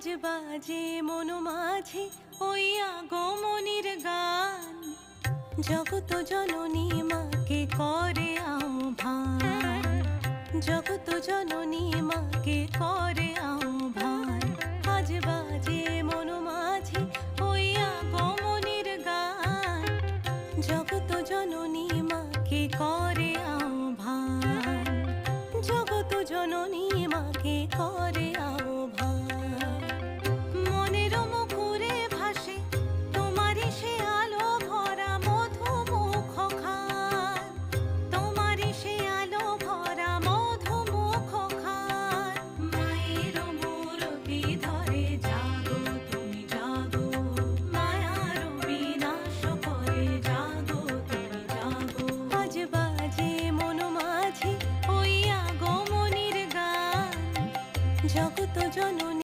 আজ বাজে মন মাঝে ওই আগমনীর গান, জগত জননী মাকে করে আহ্বান, জগত জননী মাকে করে আহ্বান। আজ বাজে মন মাঝে ওই আগমনীর গান, জগত জননী মাকে করে আহ্বান, জগত জননী মাকে করে আহ্বান। মনের মুখরে ভাসে তোমারই সে আলো ভরা মধুমুখ খান, তোমারই সে আলো ভরা মধুমুখ খান। মায়ের মূরতি ধরে জাগো তুমি জাগো, মায়ার বিনাশ করে জাগো তুমি জাগো। আজ বাজে মন মাঝে ওই আগমনীর গান, জগত জননী